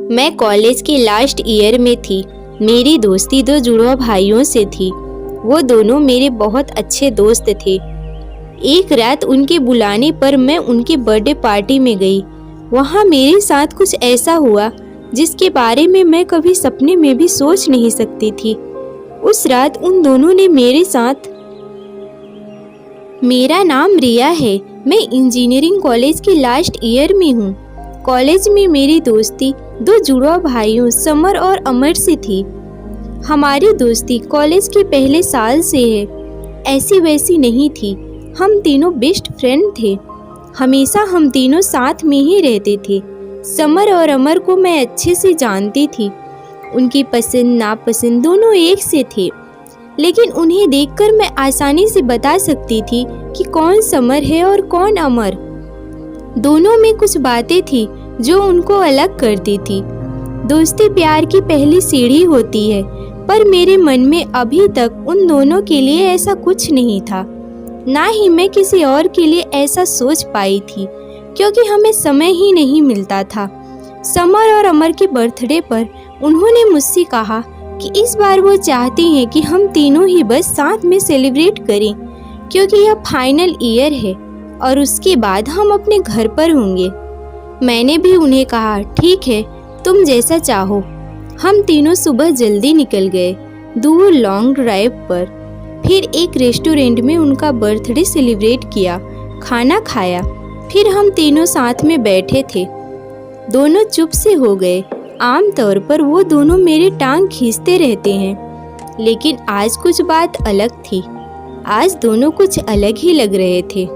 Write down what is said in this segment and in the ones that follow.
मैं कॉलेज के last year में थी। मेरी दोस्ती दो जुड़वा भाइयों से थी। वो दोनों मेरे बहुत अच्छे दोस्त थे। एक रात उनके बुलाने पर मैं उनके बर्थडे पार्टी में गई। वहाँ मेरे साथ कुछ ऐसा हुआ जिसके बारे में मैं कभी सपने में भी सोच नहीं सकती थी। उस रात उन दोनों ने मेरे साथ। मेरा नाम रिया है। मैं इंजीनियरिंग कॉलेज के लास्ट ईयर में हूँ। कॉलेज में मेरी दोस्ती दो जुड़वा भाइयों समर और अमर से थी। हमारी दोस्ती कॉलेज के पहले साल से है। ऐसी वैसी नहीं थी। हम तीनों बेस्ट फ्रेंड थे। हमेशा हम तीनों साथ में ही रहते थे। समर और अमर को मैं अच्छे से जानती थी। उनकी पसंद नापसंद दोनों एक से थे, लेकिन उन्हें देखकर मैं आसानी से बता सकती थी कि कौन समर है और कौन अमर। दोनों में कुछ बातें थी जो उनको अलग करती थी। दोस्ती प्यार की पहली सीढ़ी होती है, पर मेरे मन में अभी तक उन दोनों के लिए ऐसा कुछ नहीं था। ना ही मैं किसी और के लिए ऐसा सोच पाई थी, क्योंकि हमें समय ही नहीं मिलता था। समर और अमर के बर्थडे पर उन्होंने मुझसे कहा कि इस बार वो चाहते हैं कि हम तीनों ही बस साथ में सेलिब्रेट करें, क्योंकि यह फाइनल ईयर है और उसके बाद हम अपने घर पर होंगे। मैंने भी उन्हें कहा, ठीक है, तुम जैसा चाहो। हम तीनों सुबह जल्दी निकल गए दूर लॉन्ग ड्राइव पर। फिर एक रेस्टोरेंट में उनका बर्थडे सेलिब्रेट किया, खाना खाया। फिर हम तीनों साथ में बैठे थे। दोनों चुप से हो गए। आमतौर पर वो दोनों मेरी टांग खींचते रहते हैं, लेकिन आज कुछ बात अलग थी। आज दोनों कुछ अलग ही लग रहे थे।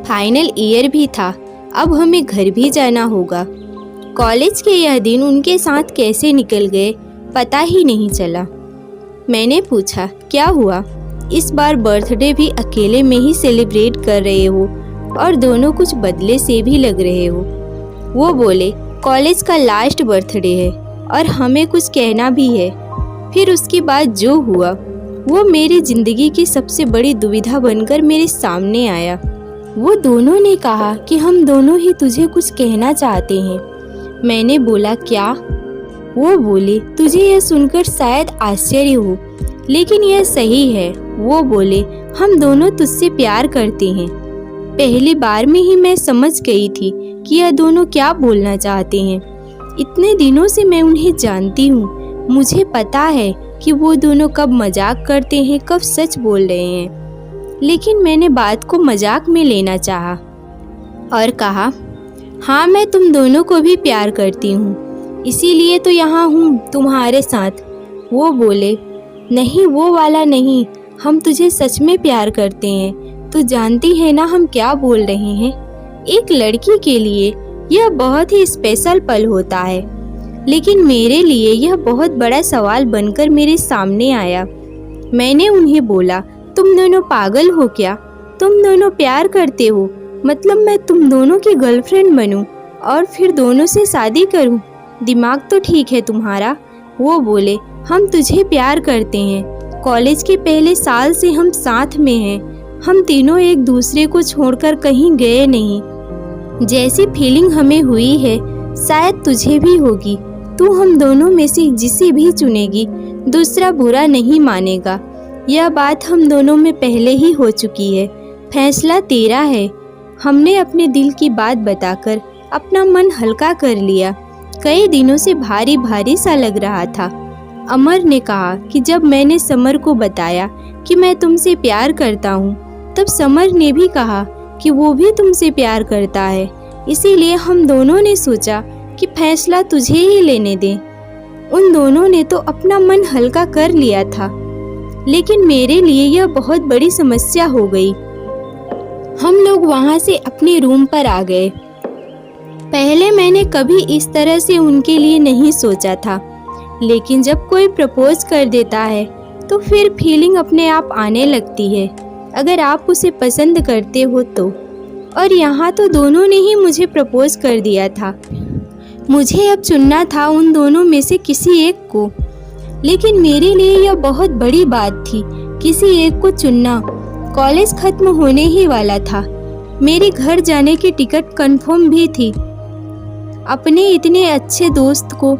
फाइनल ईयर भी था, अब हमें घर भी जाना होगा। कॉलेज के यह दिन उनके साथ कैसे निकल गए पता ही नहीं चला। मैंने पूछा, क्या हुआ? इस बार बर्थडे भी अकेले में ही सेलिब्रेट कर रहे हो और दोनों कुछ बदले से भी लग रहे हो। वो बोले, कॉलेज का लास्ट बर्थडे है और हमें कुछ कहना भी है। फिर उसके बाद जो हुआ वो मेरी जिंदगी की सबसे बड़ी दुविधा बनकर मेरे सामने आया। वो दोनों ने कहा कि हम दोनों ही तुझे कुछ कहना चाहते हैं। मैंने बोला, क्या? वो बोले, तुझे यह सुनकर शायद आश्चर्य हो, लेकिन यह सही है। वो बोले, हम दोनों तुझसे प्यार करते हैं। पहली बार में ही मैं समझ गई थी कि यह दोनों क्या बोलना चाहते हैं। इतने दिनों से मैं उन्हें जानती हूँ। मुझे पता है कि वो दोनों कब मजाक करते हैं, कब सच बोल रहे हैं। लेकिन मैंने बात को मजाक में लेना चाहा और कहा, हाँ, मैं तुम दोनों को भी प्यार करती हूँ, इसीलिए तो यहाँ हूँ तुम्हारे साथ। वो बोले, नहीं, वो वाला नहीं, हम तुझे सच में प्यार करते हैं। तू जानती है ना हम क्या बोल रहे हैं। एक लड़की के लिए यह बहुत ही स्पेशल पल होता है, लेकिन मेरे लिए यह बहुत बड़ा सवाल बनकर मेरे सामने आया। मैंने उन्हें बोला, तुम दोनों पागल हो क्या? तुम दोनों प्यार करते हो, मतलब मैं तुम दोनों की गर्लफ्रेंड बनूं और फिर दोनों से शादी करूं? दिमाग तो ठीक है तुम्हारा? वो बोले, हम तुझे प्यार करते हैं। कॉलेज के पहले साल से हम साथ में हैं। हम तीनों एक दूसरे को छोड़कर कहीं गए नहीं। जैसी फीलिंग हमें हुई है शायद तुझे भी होगी। तू हम दोनों में से जिसे भी चुनेगी, दूसरा बुरा नहीं मानेगा। यह बात हम दोनों में पहले ही हो चुकी है। फैसला तेरा है। हमने अपने दिल की बात बताकर अपना मन हल्का कर लिया। कई दिनों से भारी भारी सा लग रहा था। अमर ने कहा कि जब मैंने समर को बताया कि मैं तुमसे प्यार करता हूँ, तब समर ने भी कहा कि वो भी तुमसे प्यार करता है। इसीलिए हम दोनों ने सोचा कि फैसला तुझे ही लेने दें। उन दोनों ने तो अपना मन हल्का कर लिया था, लेकिन मेरे लिए यह बहुत बड़ी समस्या हो गई। हम लोग वहाँ से अपने रूम पर आ गए। पहले मैंने कभी इस तरह से उनके लिए नहीं सोचा था, लेकिन जब कोई प्रपोज कर देता है तो फिर फीलिंग अपने आप आने लगती है, अगर आप उसे पसंद करते हो तो। और यहाँ तो दोनों ने ही मुझे प्रपोज कर दिया था। मुझे अब चुनना था उन दोनों में से किसी एक को, लेकिन मेरे लिए यह बहुत बड़ी बात थी किसी एक को चुनना। कॉलेज खत्म होने ही वाला था। मेरे घर जाने की टिकट कंफर्म भी थी। अपने इतने अच्छे दोस्त को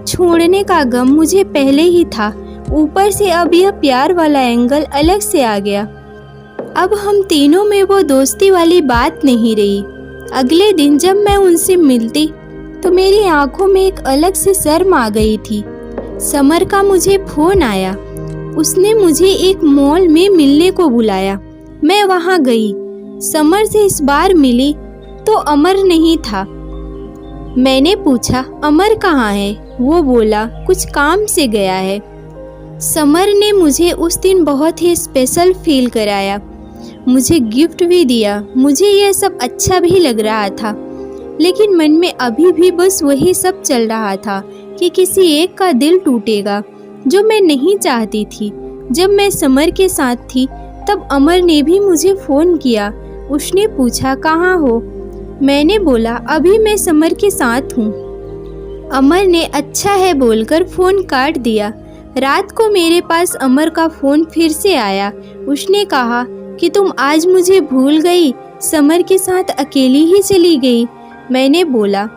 छोड़ने का गम मुझे पहले ही था, ऊपर से अब यह प्यार वाला एंगल अलग से आ गया। अब हम तीनों में वो दोस्ती वाली बात नहीं रही। अगले दिन जब मैं उनसे मिलती तो मेरी आंखों में एक अलग से शर्म आ गई थी। समर का मुझे फोन आया। उसने मुझे एक मॉल में मिलने को बुलाया। मैं वहां गई। समर से इस बार मिली तो अमर नहीं था। मैंने पूछा अमर कहाँ है? वो बोला कुछ काम से गया है। समर ने मुझे उस दिन बहुत ही स्पेशल फील कराया, मुझे गिफ्ट भी दिया। मुझे यह सब अच्छा भी लग रहा था, लेकिन मन में अभी भी बस वही सब चल रहा था कि किसी एक का दिल टूटेगा जो मैं नहीं चाहती थी। जब मैं समर के साथ थी तब अमर ने भी मुझे फ़ोन किया। उसने पूछा कहाँ हो? मैंने बोला अभी मैं समर के साथ हूँ। अमर ने अच्छा है बोलकर फ़ोन काट दिया। रात को मेरे पास अमर का फ़ोन फिर से आया। उसने कहा कि तुम आज मुझे भूल गई, समर के साथ अकेली ही चली गई। मैंने बोला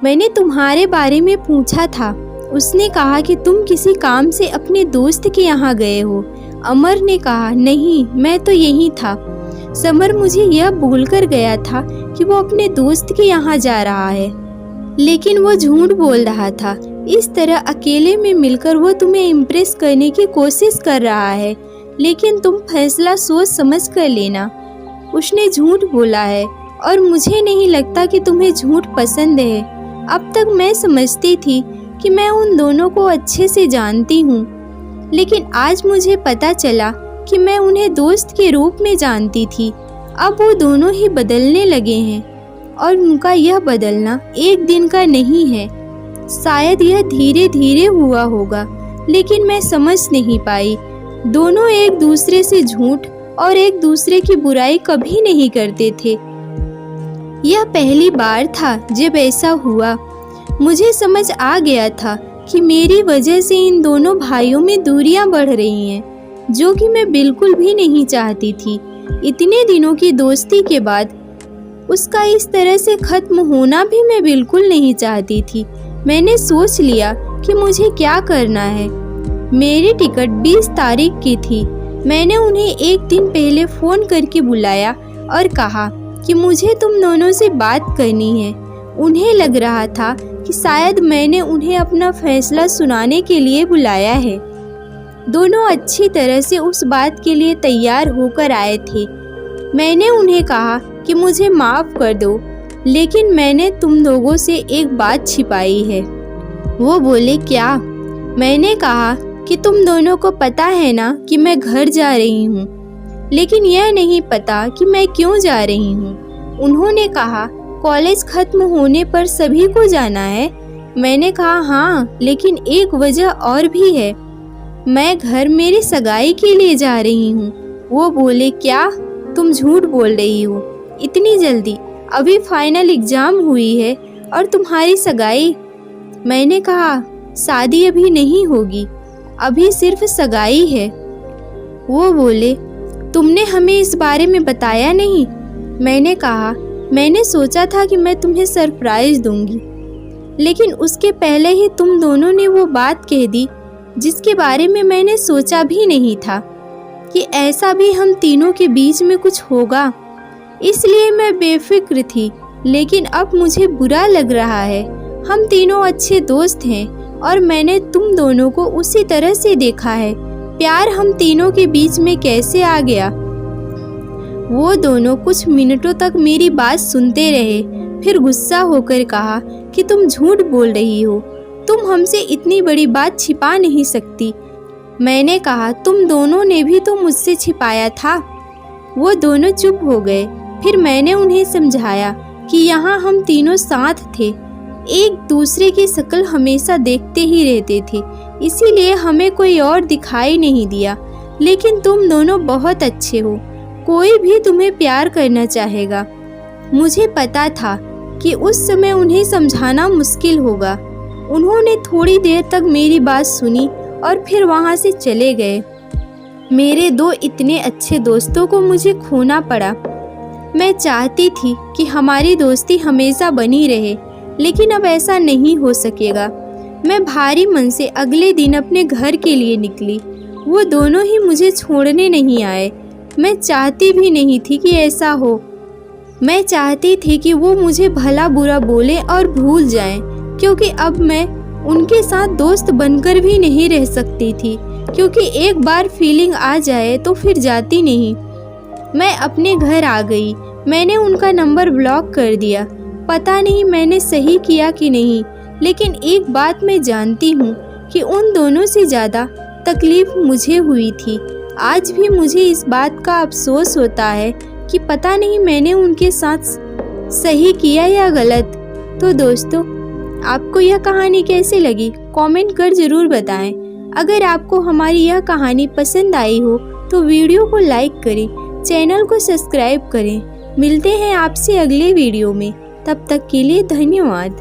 मैंने तुम्हारे बारे में पूछा था। उसने कहा कि तुम किसी काम से अपने दोस्त के यहाँ गए हो। अमर ने कहा नहीं, मैं तो यहीं था। समर मुझे यह बोलकर गया था कि वो अपने दोस्त के यहाँ जा रहा है, लेकिन वो झूठ बोल रहा था। इस तरह अकेले में मिलकर वो तुम्हें इम्प्रेस करने की कोशिश कर रहा है, लेकिन तुम फैसला सोच समझ कर लेना। उसने झूठ बोला है और मुझे नहीं लगता कि तुम्हें झूठ पसंद है। अब तक मैं समझती थी कि मैं उन दोनों को अच्छे से जानती हूँ, लेकिन आज मुझे पता चला कि मैं उन्हें दोस्त के रूप में जानती थी। अब वो दोनों ही बदलने लगे हैं और उनका यह बदलना एक दिन का नहीं है। शायद यह धीरे धीरे हुआ होगा, लेकिन मैं समझ नहीं पाई। दोनों एक दूसरे से झूठ और एक दूसरे की बुराई कभी नहीं करते थे। यह पहली बार था जब ऐसा हुआ। मुझे समझ आ गया था कि मेरी वजह से इन दोनों भाइयों में दूरियां बढ़ रही हैं, जो कि मैं बिल्कुल भी नहीं चाहती थी। इतने दिनों की दोस्ती के बाद उसका इस तरह से खत्म होना भी मैं बिल्कुल नहीं चाहती थी। मैंने सोच लिया कि मुझे क्या करना है। मेरी टिकट 20 तारीख की थी। मैंने उन्हें एक दिन पहले फ़ोन करके बुलाया और कहा कि मुझे तुम दोनों से बात करनी है। उन्हें लग रहा था कि शायद मैंने उन्हें अपना फैसला सुनाने के लिए बुलाया है। दोनों अच्छी तरह से उस बात के लिए तैयार होकर आए थे। मैंने उन्हें कहा कि मुझे माफ़ कर दो, लेकिन मैंने तुम लोगों से एक बात छिपाई है। वो बोले क्या? मैंने कहा कि तुम दोनों को पता है ना कि मैं घर जा रही हूँ, लेकिन यह नहीं पता कि मैं क्यों जा रही हूँ। उन्होंने कहा कॉलेज खत्म होने पर सभी को जाना है। मैंने कहा हाँ, लेकिन एक वजह और भी है। मैं घर मेरी सगाई के लिए जा रही हूँ। वो बोले क्या? तुम झूठ बोल रही हो, इतनी जल्दी? अभी फाइनल एग्ज़ाम हुई है और तुम्हारी सगाई? मैंने कहा शादी अभी नहीं होगी, अभी सिर्फ सगाई है। वो बोले तुमने हमें इस बारे में बताया नहीं। मैंने कहा मैंने सोचा था कि मैं तुम्हें सरप्राइज़ दूंगी, लेकिन उसके पहले ही तुम दोनों ने वो बात कह दी जिसके बारे में मैंने सोचा भी नहीं था कि ऐसा भी हम तीनों के बीच में कुछ होगा। इसलिए मैं बेफिक्र थी, लेकिन अब मुझे बुरा लग रहा है। हम तीनों अच्छे दोस्त हैं और मैंने तुम दोनों को उसी तरह से देखा है। प्यार हम तीनों के बीच में कैसे आ गया? वो दोनों कुछ मिनटों तक मेरी बात सुनते रहे, फिर गुस्सा होकर कहा कि तुम झूठ बोल रही हो, तुम हमसे इतनी बड़ी बात छिपा नहीं सकती। मैंने कहा तुम दोनों ने भी तो मुझसे छिपाया था। वो दोनों चुप हो गए। फिर मैंने उन्हें समझाया कि यहाँ हम तीनों साथ थे, एक दूसरे की शक्ल हमेशा देखते ही रहते थे, इसीलिए हमें कोई और दिखाई नहीं दिया। लेकिन तुम दोनों बहुत अच्छे हो, कोई भी तुम्हें प्यार करना चाहेगा। मुझे पता था कि उस समय उन्हें समझाना मुश्किल होगा। उन्होंने थोड़ी देर तक मेरी बात सुनी और फिर वहाँ से चले गए। मेरे दो इतने अच्छे दोस्तों को मुझे खोना पड़ा। मैं चाहती थी कि हमारी दोस्ती हमेशा बनी रहे, लेकिन अब ऐसा नहीं हो सकेगा। मैं भारी मन से अगले दिन अपने घर के लिए निकली। वो दोनों ही मुझे छोड़ने नहीं आए। मैं चाहती भी नहीं थी कि ऐसा हो। मैं चाहती थी कि वो मुझे भला बुरा बोले और भूल जाएं, क्योंकि अब मैं उनके साथ दोस्त बनकर भी नहीं रह सकती थी, क्योंकि एक बार फीलिंग आ जाए तो फिर जाती नहीं। मैं अपने घर आ गई। मैंने उनका नंबर ब्लॉक कर दिया। पता नहीं मैंने सही किया कि नहीं, लेकिन एक बात मैं जानती हूँ कि उन दोनों से ज़्यादा तकलीफ़ मुझे हुई थी। आज भी मुझे इस बात का अफसोस होता है कि पता नहीं मैंने उनके साथ सही किया या गलत। तो दोस्तों, आपको यह कहानी कैसी लगी कमेंट कर ज़रूर बताएं। अगर आपको हमारी यह कहानी पसंद आई हो तो वीडियो को लाइक करें, चैनल को सब्सक्राइब करें। मिलते हैं आपसे अगले वीडियो में। तब तक के लिए धन्यवाद।